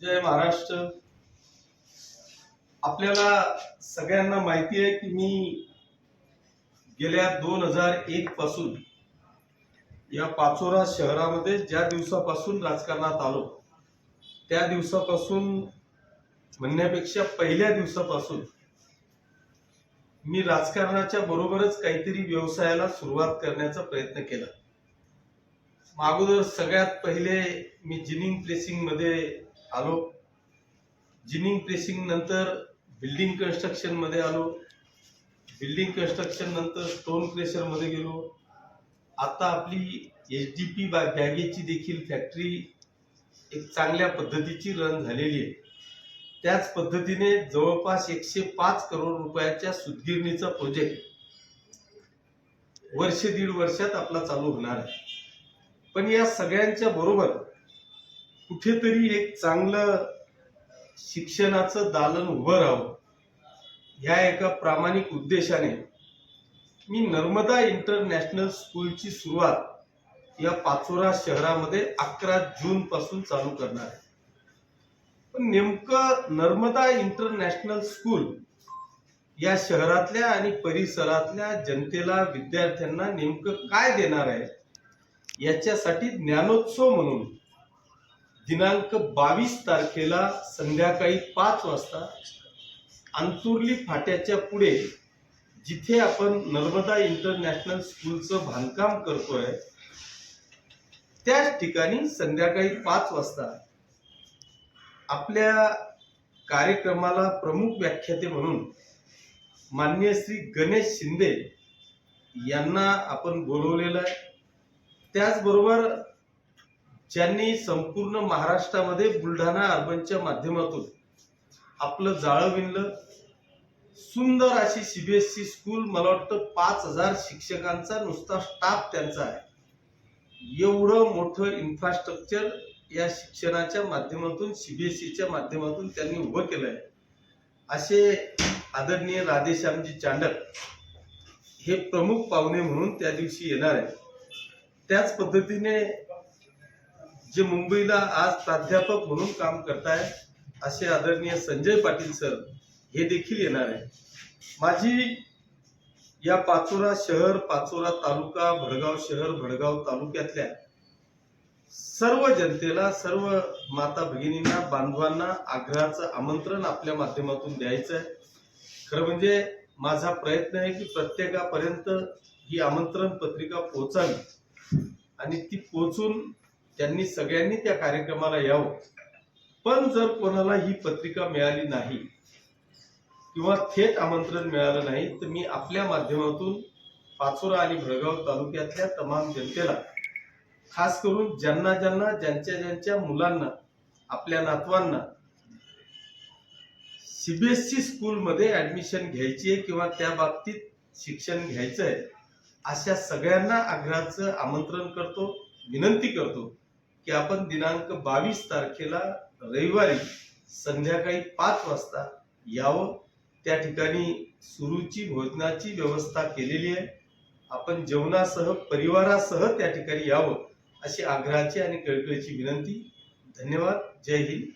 जय महाराष्ट्र. आपल्याला सगळ्यांना माहिती आहे की मी गेल्या 2001 पासून या पाचोरा शहरामध्ये ज्या दिवसापासून राजकारणात आलो त्या दिवसापासून म्हणण्यापेक्षा पहिल्या दिवसापासून मी राजकारणाच्या बरोबरच काहीतरी व्यवसायाला सुरुवात करण्याचा प्रयत्न केला. अगोदर सगळ्यात पहिले मी जिनिंग प्रेसिंग मध्ये आलो. जिनिंग प्रेसिंग नंतर बिल्डिंग कन्स्ट्रक्शन मध्ये आलो. बिल्डिंग कन्स्ट्रक्शन नंतर स्टोन क्रेशर मध्ये गेलो. आता आपली एचडीपी बॅगेची देखील फॅक्टरी एक चांगल्या पद्धतीची रन झालेली आहे. त्याच पद्धतीने जवळपास 105 करोड रुपयाच्या सुतगिरणीचा प्रोजेक्ट दीड वर्षात आपला चालू होणार आहे. पण या सगळ्यांच्या बरोबर कुठेतरी एक चांगलं शिक्षणाचं दालन उभं राहावं ह्या एका प्रामाणिक उद्देशाने मी नर्मदा इंटरनॅशनल स्कूलची सुरुवात या पाचोरा शहरामध्ये 11 जून पासून चालू करणार आहे. पण नेमकं नर्मदा इंटरनॅशनल स्कूल या शहरातल्या आणि परिसरातल्या जनतेला विद्यार्थ्यांना नेमकं काय देणार आहे याच्यासाठी ज्ञानोत्सव म्हणून दिनांक 22 तारखेला संध्याकाळी 5 वाजता अंतुर्ली फाट्याच्या पुढे जिथे आपण नर्मदा इंटरनॅशनल स्कूलचं बांधकाम करतोय त्याच ठिकाणी संध्याकाळी 5 वाजता आपल्या कार्यक्रमाला प्रमुख व्याख्याते म्हणून माननीय श्री गणेश शिंदे यांना आपण बोलवलेलं आहे. त्याचबरोबर ज्यांनी संपूर्ण महाराष्ट्रामध्ये बुलढाणा अर्बनच्या माध्यमातून आपलं जाळं विणलं, सुंदर अशी सीबीएसई स्कूल, मला वाटतं 5000 शिक्षकांचा नुसता स्टाफ त्यांचा आहे. एवढं मोठं इन्फ्रास्ट्रक्चर या शिक्षणाच्या माध्यमातून सीबीएसईच्या माध्यमातून त्यांनी उभं केलं आहे. असे आदरणीय राधेश्यामजी चांडक हे प्रमुख पाहुणे म्हणून त्या दिवशी येणार आहे. त्याच पद्धतीने जे मुंबईला आज प्राध्यापक म्हणून काम करतायत असे आदरणीय संजय पाटील सर हे देखील येणार आहे. माझी या पाचोरा शहर, पाचोरा तालुका, भडगाव शहर, भडगाव तालुक्यातल्या सर्व जनतेला, सर्व माता भगिनींना, बांधवांना आग्रहाचं आमंत्रण आपल्या माध्यमातून द्यायचं आहे. खरं म्हणजे माझा प्रयत्न आहे की प्रत्येकापर्यंत ही आमंत्रण पत्रिका पोहोचावी आणि ती पोहोचून त्यांनी सगळ्यांनी त्या कार्यक्रमाला यावं. पण जर कोणाला ही पत्रिका मिळाली नाही किंवा थेट आमंत्रण मिळालं नाही तर मी आपल्या माध्यमातून पाचोरा आणि भडगाव तालुक्यातल्या तमाम जनतेला, खास करून ज्यांना ज्यांच्या मुलांना, आपल्या नातवांना सीबीएसई स्कूलमध्ये ऍडमिशन घ्यायची आहे किंवा त्या बाबतीत शिक्षण घ्यायचं आहे अशा सगळ्यांना आग्रहाचं आमंत्रण करतो, विनंती करतो की आपण दिनांक 22 तारखेला रविवारी संध्याकाळी 5 वाजता यावं. त्या ठिकाणी सुरुची भोजनाची व्यवस्था केलेली आहे. आपण जेवणासह, परिवारासह त्या ठिकाणी यावं अशी आग्रहाची आणि कळकळीची विनंती. धन्यवाद. जय हिंद.